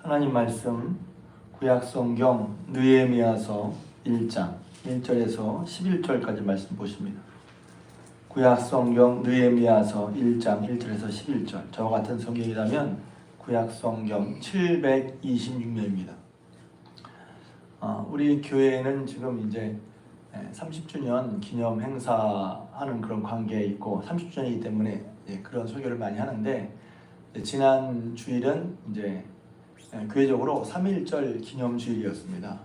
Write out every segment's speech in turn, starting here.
하나님 말씀 구약성경 느헤미야서 1장 1절에서 11절까지 말씀 보십니다. 구약성경 느헤미야서 1장 1절에서 11절. 저와 같은 성경이라면 구약성경 726면입니다. 우리 교회는 지금 이제 30주년 기념 행사하는 그런 관계에 있고 30주년이기 때문에 그런 설교를 많이 하는데, 지난 주일은 이제 교회적으로 3.1절 기념 주일이었습니다.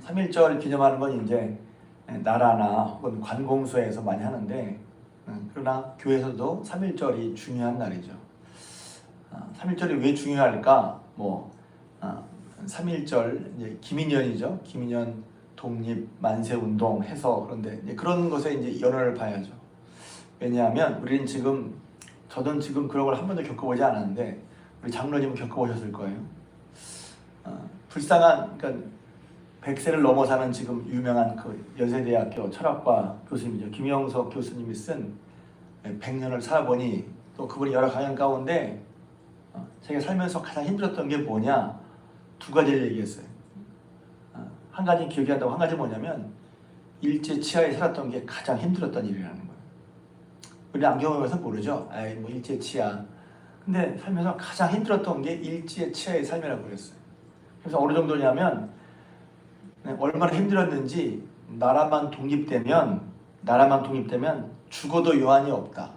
3.1절 기념하는 건 이제 나라나 혹은 관공서에서 많이 하는데, 그러나 교회에서도 3.1절이 중요한 날이죠. 3.1절이 왜 중요할까? 3.1절 이제 김인년이죠. 김인년 독립 만세운동 해서, 그런데 이제 그런 것에 이제 연원을 봐야죠. 왜냐하면 우리는 지금, 저는 지금 그런 걸 한 번도 겪어보지 않았는데 우리 장로님은 겪어보셨을 거예요. 불쌍한, 그러니까 100세를 넘어 사는 지금 유명한 그 연세대학교 철학과 교수님이죠. 김영석 교수님이 쓴 100년을 살아보니, 또 그분이 여러 강연 가운데 제가 살면서 가장 힘들었던 게 뭐냐, 두 가지를 얘기했어요. 한 가지 기억이 난다고, 한 가지 뭐냐면 일제 치하에 살았던 게 가장 힘들었던 일이라는 거예요. 우리 안 경험해서 모르죠. 일제 치하. 근데 살면서 가장 힘들었던 게 일제 치하의 삶이라고 그랬어요. 그래서 어느 정도냐면 얼마나 힘들었는지, 나라만 독립되면 죽어도 여한이 없다.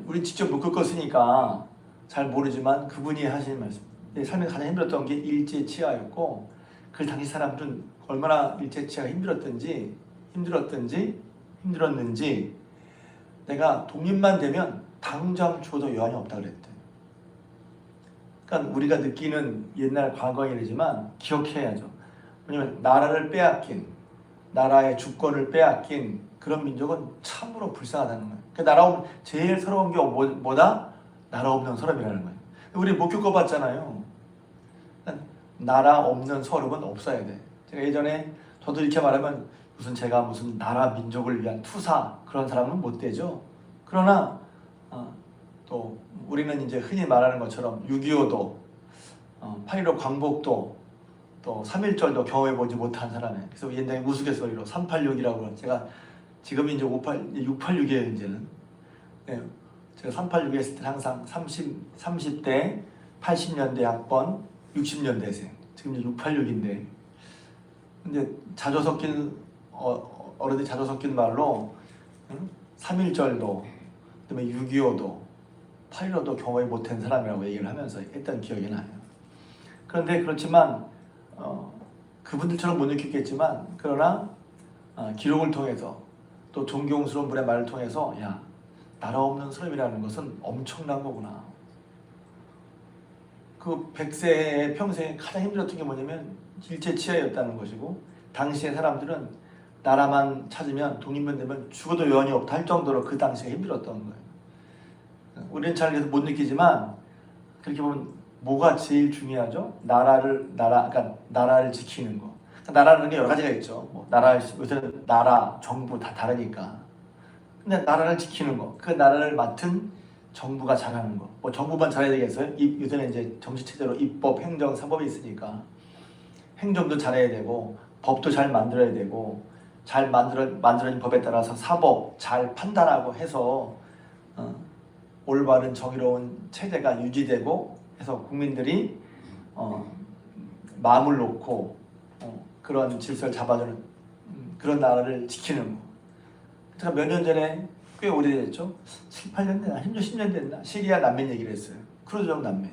우리 직접 못 겪었으니까 잘 모르지만 그분이 하신 말씀. 삶에 가장 힘들었던 게 일제 치하였고, 그 당시 사람들은 얼마나 일제 치하가 힘들었는지 내가 독립만 되면 당장 죽어도 여한이 없다 그랬대. 그러니까 우리가 느끼는 옛날 과거의 일이지만 기억해야죠. 왜냐면 나라를 빼앗긴, 나라의 주권을 빼앗긴 그런 민족은 참으로 불쌍하다는 거예요. 그러니까 제일 서러운 게 뭐다? 나라 없는 서름이라는 거예요. 우리 못 겪어봤잖아요. 나라 없는 서름은 없어야 돼. 제가 예전에, 저도 이렇게 말하면 제가 무슨 나라 민족을 위한 투사 그런 사람은 못 되죠. 그러나 또 우리는 이제 흔히 말하는 것처럼 6.25도 8.15 광복도 또 3.1절도 경험해보지 못한 사람이에요. 그래서 옛날에 우스갯소리로 386이라고, 제가 지금 이제 686이에요 이제는. 제가 386 했을 때 항상 30대 80년대 학번 60년대생, 지금 이제 686인데, 근데 자주 섞인 어른들이 자주 섞인 말로 3.1절도, 그다음에 6.25도 8.15도 경험이 못한 사람이라고 얘기를 하면서 했던 기억이 나요. 그런데 그렇지만 그분들처럼 못 느꼈겠지만, 그러나 기록을 통해서 또 존경스러운 분의 말을 통해서, 야, 나라 없는 사람이라는 것은 엄청난 거구나. 그 100세의 평생에 가장 힘들었던 게 뭐냐면 일제 치하였다는 것이고, 당시의 사람들은 나라만 찾으면, 독립만 되면 죽어도 여한이 없다 할 정도로 그 당시가 힘들었던 거예요. 우리는 잘 그래서 못 느끼지만, 그렇게 보면 뭐가 제일 중요하죠? 그러니까 나라를 지키는 거. 나라는 게 여러 가지가 있죠. 요새는 나라, 정부 다 다르니까. 근데 나라를 지키는 거, 그 나라를 맡은 정부가 잘하는 거. 정부만 잘해야 되겠어요? 요새는 이제 정치체제로 입법, 행정, 사법이 있으니까 행정도 잘해야 되고, 법도 잘 만들어야 되고, 잘 만들어진 법에 따라서 사법 잘 판단하고 해서 올바른 정의로운 체제가 유지되고 해서 국민들이 마음을 놓고 그런 질서를 잡아주는 그런 나라를 지키는 거. 제가 몇 년 전에, 꽤 오래됐죠? 7, 8년 됐나? 10년 됐나? 시리아 난민 얘기를 했어요. 크루즈족 난민.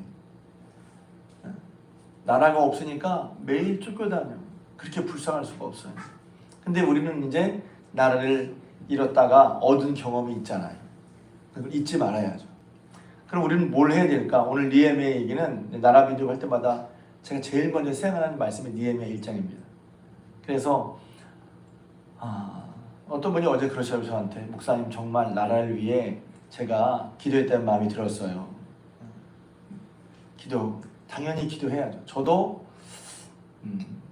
나라가 없으니까 매일 쫓겨다녀. 그렇게 불쌍할 수가 없어요. 근데 우리는 이제 나라를 잃었다가 얻은 경험이 있잖아요. 그걸 잊지 말아야죠. 그럼 우리는 뭘 해야 될까? 오늘 느헤미야 얘기는, 나라 민족 할 때마다 제가 제일 먼저 생각하는 말씀이 느헤미야 1장입니다. 그래서 어떤 분이 어제 그러셔요. 저한테, 목사님 정말 나라를 위해 제가 기도했다는 마음이 들었어요. 당연히 기도해야죠. 저도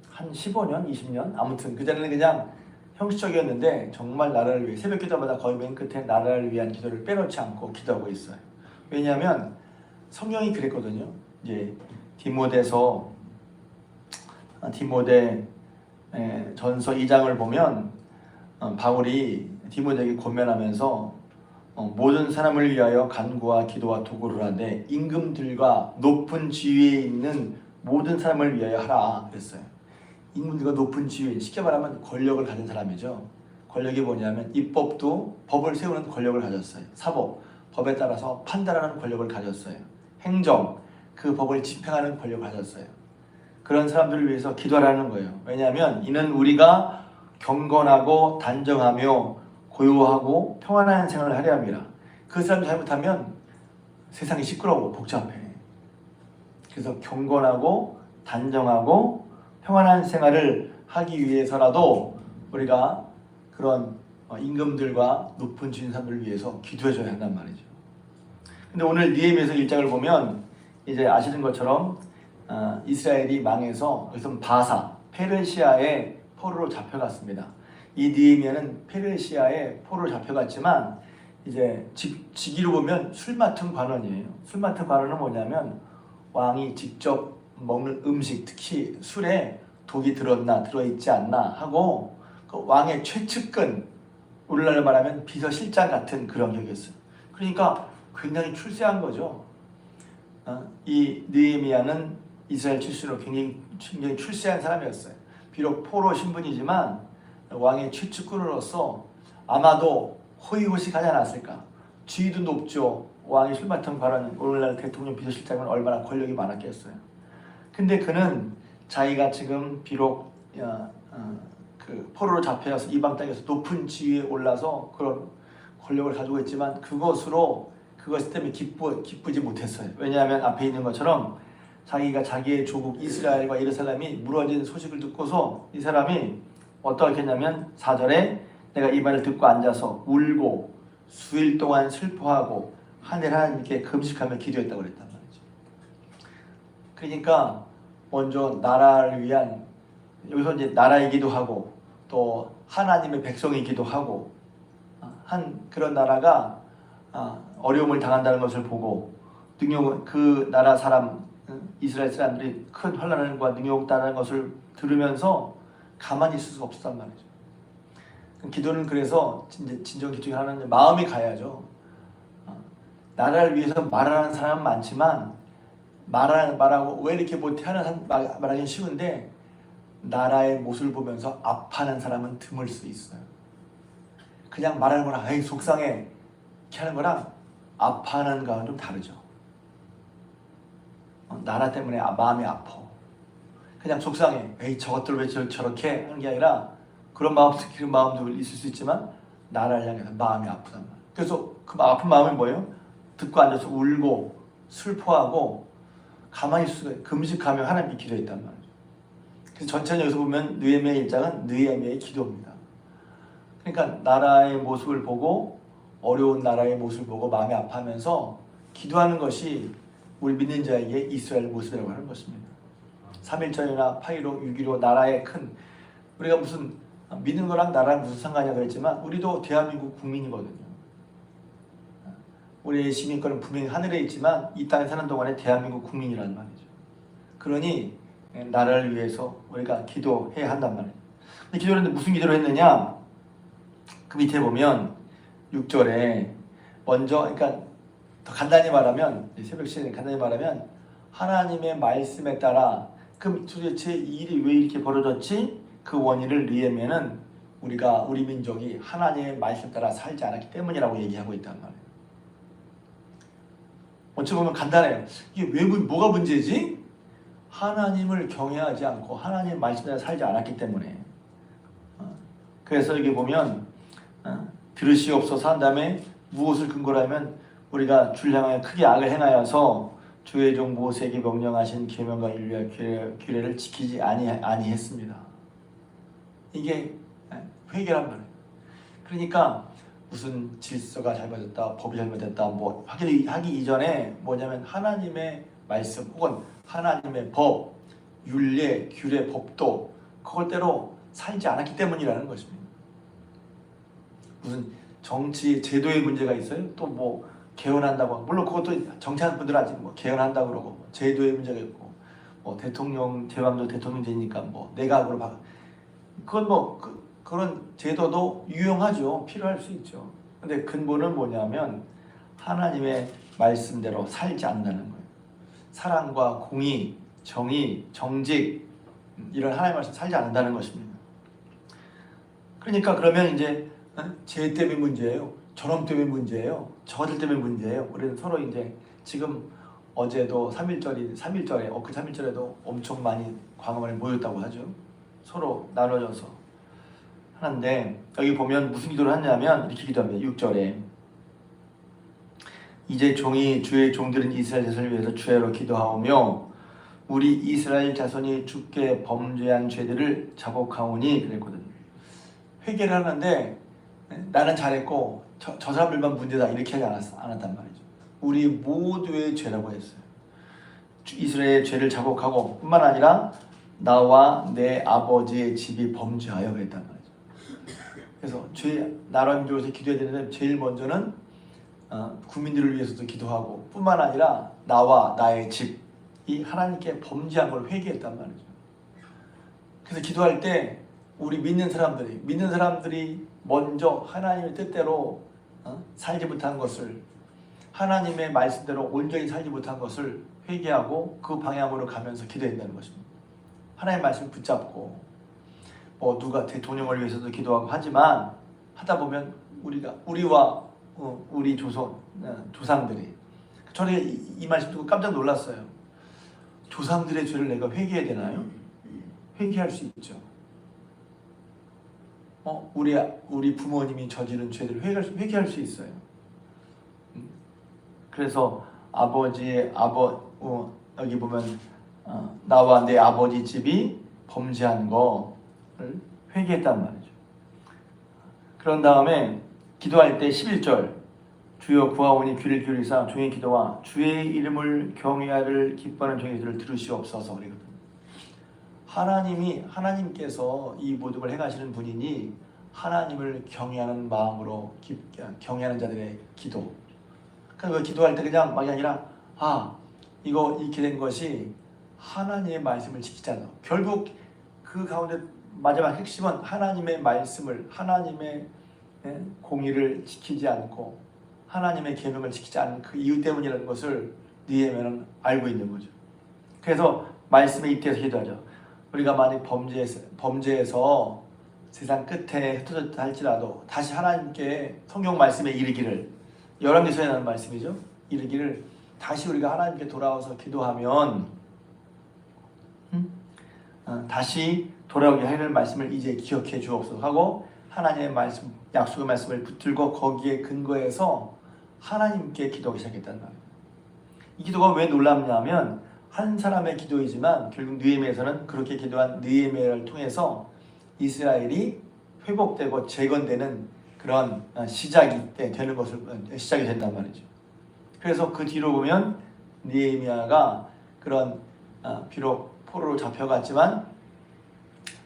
한 15년, 20년, 아무튼 그전에는 그냥 형식적이었는데, 정말 나라를 위해 새벽 기도마다 거의 맨 끝에 나라를 위한 기도를 빼놓지 않고 기도하고 있어요. 왜냐하면 성경이 그랬거든요. 이제 디모데 전서 2장을 보면 바울이 디모데에게 권면하면서 모든 사람을 위하여 간구와 기도와 도구를 하되 임금들과 높은 지위에 있는 모든 사람을 위하여 하라 그랬어요. 임금들과 높은 지위, 쉽게 말하면 권력을 가진 사람이죠. 권력이 뭐냐면 입법도 법을 세우는 권력을 가졌어요. 사법, 법에 따라서 판단하는 권력을 가졌어요. 행정, 그 법을 집행하는 권력을 가졌어요. 그런 사람들을 위해서 기도하라는 거예요. 왜냐하면 이는 우리가 경건하고 단정하며 고요하고 평안한 생활을 하려 함이라. 그 사람이 잘못하면 세상이 시끄러워 복잡해. 그래서 경건하고 단정하고 평안한 생활을 하기 위해서라도 우리가 그런 임금들과 높은 주인사들을 위해서 기도해줘야 한단 말이죠. 근데 오늘 느헤미야서 1장을 보면 이제 아시는 것처럼 이스라엘이 망해서 여기서 바사, 페르시아의 포로로 잡혀갔습니다. 이 느헤미야는 페르시아의 포로로 잡혀갔지만 이제 직위로 보면 술 맡은 관원이에요. 술 맡은 관원은 뭐냐면 왕이 직접 먹는 음식, 특히 술에 독이 들어있지 않나 하고 그 왕의 최측근, 오늘날로 말하면 비서실장 같은 그런 격이었어요. 그러니까 굉장히 출세한 거죠. 이 느헤미야는 이스라엘 출신으로 굉장히 출세한 사람이었어요. 비록 포로 신분이지만 왕의 최측근으로서 아마도 호의호식하지 않았을까. 지위도 높죠. 왕이 술 맡은 관원, 오늘날 대통령 비서실장은 얼마나 권력이 많았겠어요. 근데 그는 자기가 지금 비록 그 포로로 잡혀서 이방 땅에서 높은 지위에 올라서 그런 권력을 가지고 있지만 그것 때문에 기쁘지 못했어요. 왜냐하면 앞에 있는 것처럼 자기가 자기의 조국 이스라엘과 예루살렘이 무너진 소식을 듣고서 이 사람이 어떻게 했냐면 4절에 내가 이 말을 듣고 앉아서 울고 수일 동안 슬퍼하고 하늘 하나님께 금식하며 기도했다고 그랬단 말이죠. 그러니까 먼저 나라를 위한, 여기서 이제 나라이기도 하고 또 하나님의 백성이기도 하고 한 그런 나라가 어려움을 당한다는 것을 보고 그 나라 사람 이스라엘 사람들이 큰 환난과 능욕을 당하는 것을 들으면서 가만히 있을 수가 없었단 말이죠. 기도는 그래서 진정 기도하는 마음이 가야죠. 나라를 위해서 말하는 사람은 많지만 말하고 왜 이렇게 못해 하는 말하기는 쉬운데 나라의 모습을 보면서 아파하는 사람은 드물 수 있어요. 그냥 말하는 거랑 에이 속상해 이렇게 하는 거랑 아파하는 거랑 좀 다르죠. 나라 때문에 마음이 아파. 그냥 속상해. 에이 저것들 왜 저렇게 하는 게 아니라 그런 마음도 있을 수 있지만 나라를 향해서 마음이 아프단 말이에요. 그래서 그 아픈 마음이 뭐예요? 듣고 앉아서 울고 슬퍼하고 가만히 있으면 금식하며 하나님께 기도했단 말이에요. 그래서 전체적으로 보면 느헤미야 1장은 느헤미야의 기도입니다. 그러니까 나라의 모습을 보고 어려운 나라의 모습을 보고 마음이 아파하면서 기도하는 것이 우리 믿는 자에게 이스라엘 모습이라고 하는 것입니다. 3.1절이나 8.15, 6.15 나라의 큰 우리가 무슨 믿는 거랑 나라랑 무슨 상관이냐 그랬지만 우리도 대한민국 국민이거든요. 우리의 시민권은 분명히 하늘에 있지만 이 땅에 사는 동안에 대한민국 국민이라는 말이죠. 그러니 나라를 위해서 우리가 기도해야 한단 말이에요. 근데 기도를 했는데 무슨 기도를 했느냐? 그 밑에 보면 6절에 먼저 그러니까 더 간단히 말하면 새벽 시간에 간단히 말하면 하나님의 말씀에 따라 그 도대체 이 일이 왜 이렇게 벌어졌지? 그 원인을 느헤미야는 우리 민족이 하나님의 말씀 따라 살지 않았기 때문이라고 얘기하고 있단 말이에요. 어찌 보면 간단해요. 이게 뭐가 문제지? 하나님을 경외하지 않고 하나님의 말씀 따라 살지 않았기 때문에. 그래서 여기 보면 들으시옵소서 한 다음에 무엇을 근거로 하면 우리가 주를 향하여 크게 악을 행하여서 주의 종 모세에게 명령하신 계명과 윤리와 규례를 지키지 아니했습니다. 이게 회개란 말이에요. 그러니까 무슨 질서가 잘못됐다, 법이 잘못됐다 뭐 하기 이전에 뭐냐면 하나님의 말씀 혹은 하나님의 법, 윤례, 규례, 법도 그걸대로 살지 않았기 때문이라는 것입니다. 무슨 정치 제도의 문제가 있어요? 또 뭐 개헌한다고, 물론 그것도 정치하는 분들은 아직 뭐 개헌한다고 그러고 뭐 제도의 문제가 있고 뭐 대통령 제왕도 대통령제니까 뭐 내각으로 바 그건 뭐 그런 제도도 유용하죠. 필요할 수 있죠. 근데 근본은 뭐냐면 하나님의 말씀대로 살지 않는다는 거예요. 사랑과 공의, 정의, 정직 이런 하나님의 말씀 살지 않는다는 것입니다. 그러니까 그러면 이제 쟤 때문에 문제예요. 저놈 때문에 문제예요. 저들 때문에 문제예요. 우리는 서로 이제 지금 어제도 3.1절에 그 3.1절에도 엄청 많이 광화문에 모였다고 하죠. 서로 나눠져서 하는데 여기 보면 무슨 기도를 하냐면 이렇게 기도합니다. 6절에 이제 종이 주의 종들은 이스라엘 자손을 위해서 주야로 기도하오며 우리 이스라엘 자손이 주께 범죄한 죄들을 자복하오니 그랬거든요. 회개를 하는데 나는 잘했고 저 사람들만 문제다 이렇게 하지 않았단 말이죠. 우리 모두의 죄라고 했어요. 이스라엘의 죄를 자복하고 뿐만 아니라 나와 내 아버지의 집이 범죄하여 그랬단 말이죠. 그래서 나라 민족에서 기도해야 되는데 제일 먼저는 국민들을 위해서도 기도하고 뿐만 아니라 나와 나의 집이 하나님께 범죄한 걸 회개했단 말이죠. 그래서 기도할 때 우리 믿는 사람들이 먼저 하나님의 뜻대로 살지 못한 것을 하나님의 말씀대로 온전히 살지 못한 것을 회개하고 그 방향으로 가면서 기도한다는 것입니다. 하나님의 말씀을 붙잡고 뭐 누가 대통령을 위해서도 기도하고 하지만 하다 보면 우리와 우리 조상들이 저는 이 말씀 듣고 깜짝 놀랐어요. 조상들의 죄를 내가 회개해야 되나요? 회개할 수 있죠. 우리 부모님이 저지른 죄들을 회개할 수 있어요. 그래서 여기 보면 나와 내 아버지 집이 범죄한 거를 회개했단 말이죠. 그런 다음에 기도할 때 11절 주여 구하오니 귀를 기울이사 종의 기도와 주의 이름을 경외하를 기뻐하는 종의 기도를 들으시옵소서 그러거든요. 하나님께서 이 모든 걸 행하시는 분이니 하나님을 경외하는 마음으로 경외하는 자들의 기도. 그러니까 기도할 때 그냥 막이 아니라 이거 이렇게 된 것이 하나님의 말씀을 지키지 않아. 결국 그 가운데 마지막 핵심은 하나님의 말씀을 하나님의 공의를 지키지 않고 하나님의 계명을 지키지 않은 그 이유 때문이라는 것을 느헤미야는 알고 있는 거죠. 그래서 말씀에 입대해서 기도하죠. 우리가 만약 범죄에서 세상 끝에 흩어졌다 할지라도 다시 하나님께 성경 말씀에 이르기를 열왕기서에 나오는 말씀이죠. 이르기를 다시 우리가 하나님께 돌아와서 기도하면 다시 돌아오게 하는 말씀을 이제 기억해 주옵소서 하고 하나님의 말씀, 약속의 말씀을 붙들고 거기에 근거해서 하나님께 기도하기 시작했단 말이에요. 이 기도가 왜 놀랍냐면 한 사람의 기도이지만 결국 느헤미야에서는 그렇게 기도한 느헤미야를 통해서 이스라엘이 회복되고 재건되는 그런 시작이 된단 말이죠. 그래서 그 뒤로 보면 느헤미야가 그런 비록 포로로 잡혀갔지만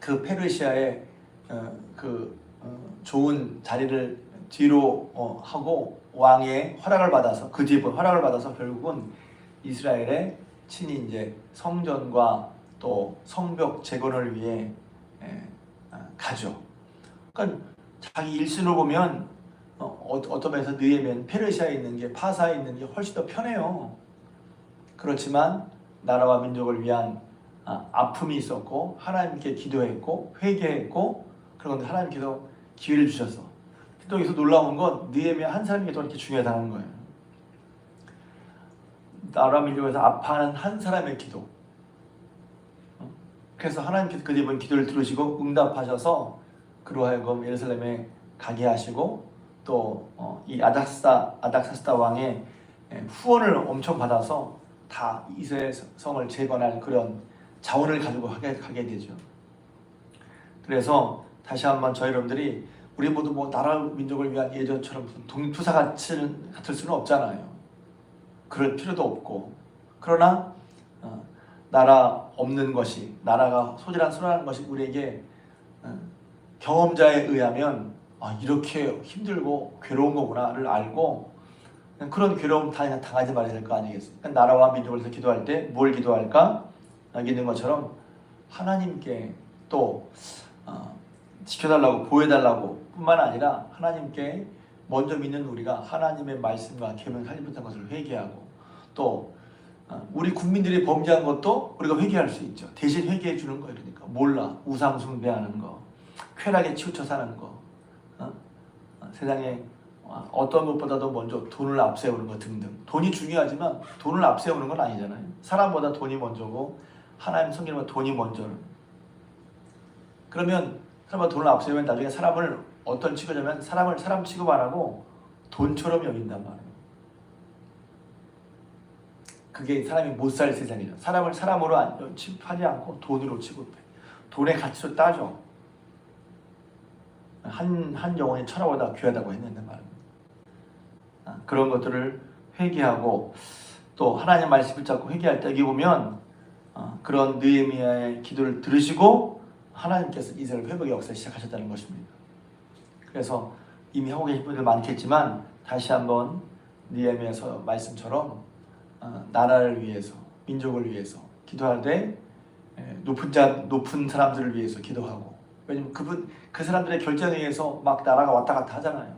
그 페르시아의 좋은 자리를 뒤로 하고 왕의 허락을 받아서 그 뒤에 허락을 받아서 결국은 이스라엘의 친히 이제 성전과 또 성벽 재건을 위해 가죠. 그러니까 자기 일순으로 보면 어떤 면에서 느헤미야는 페르시아에 있는 게 파사에 있는 게 훨씬 더 편해요. 그렇지만 나라와 민족을 위한 아픔이 있었고 하나님께 기도했고 회개했고 그런데 하나님께서 기회를 주셔서 또 여기서 놀라운 건 느헤미야 한 사람이 또 이렇게 중요하다는 거예요. 나라와 민족에서 아파하는 한 사람의 기도. 그래서 하나님께서 그 이번 기도를 들으시고 응답하셔서 그로 하여금 예루살렘에 가게 하시고 또 이 아닥사스다 왕의 후원을 엄청 받아서 다 이스라엘 성을 재건할 그런 자원을 가지고 가게 되죠. 그래서 다시 한번 저희 여러분들이 우리 모두 뭐 나라 민족을 위한 예전처럼 독립투사 같을 수는 없잖아요. 그럴 필요도 없고 그러나 나라 없는 것이 나라가 소란한 것이 우리에게 경험자에 의하면 이렇게 힘들고 괴로운 거구나를 알고 그런 괴로움 당하지 말아야 될 거 아니겠어요? 그러니까 나라와 민족을 위해서 기도할 때 뭘 기도할까? 여기 있는 것처럼 하나님께 또 지켜달라고 보여달라고 뿐만 아니라 하나님께 먼저 믿는 우리가 하나님의 말씀과 계명을 살지 못한 것을 회개하고 또 우리 국민들이 범죄한 것도 우리가 회개할 수 있죠. 대신 회개해 주는 거예요. 그러니까 몰라 우상 숭배하는 거, 쾌락에 치우쳐 사는 거, 세상에 어떤 것보다도 먼저 돈을 앞세우는 것 등등. 돈이 중요하지만 돈을 앞세우는 건 아니잖아요. 사람보다 돈이 먼저고 하나님 섬기는 건 돈이 먼저. 그러면 사람보다 돈을 앞세우면 나중에 사람을 어떤 취급하냐면 사람을 사람 취급 안 하고 돈처럼 여긴단 말이에요. 그게 사람이 못 살 세상이죠. 사람을 사람으로 취급하지 않고 돈으로 취급해. 돈의 가치로 따져. 한 영혼이 천하보다 귀하다고 했는데 말입니다. 그런 것들을 회개하고 또 하나님 말씀 붙잡고 회개할 때 여기 보면 그런 느헤미야의 기도를 들으시고 하나님께서 이스라엘 회복의 역사를 시작하셨다는 것입니다. 그래서 이미 하고 계신 분들 많겠지만 다시 한번 느헤미야서 말씀처럼 나라를 위해서 민족을 위해서 기도할 때 높은 사람들을 위해서 기도하고 왜냐면 그 사람들의 결정에 의해서 막 나라가 왔다 갔다 하잖아요.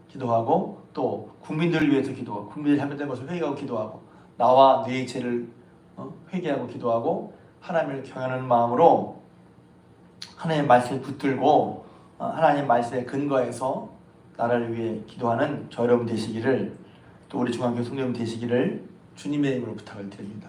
기도하고 또 국민들을 위해서 기도하고 국민들이 잘못된 것을 회개하고 기도하고 나와 내 죄를 회개하고 기도하고 하나님을 경외하는 마음으로 하나님의 말씀을 붙들고 하나님의 말씀에 근거해서 나라를 위해 기도하는 저 여러분 되시기를 또 우리 중앙교회 성도여러분 되시기를 주님의 이름으로 부탁을 드립니다.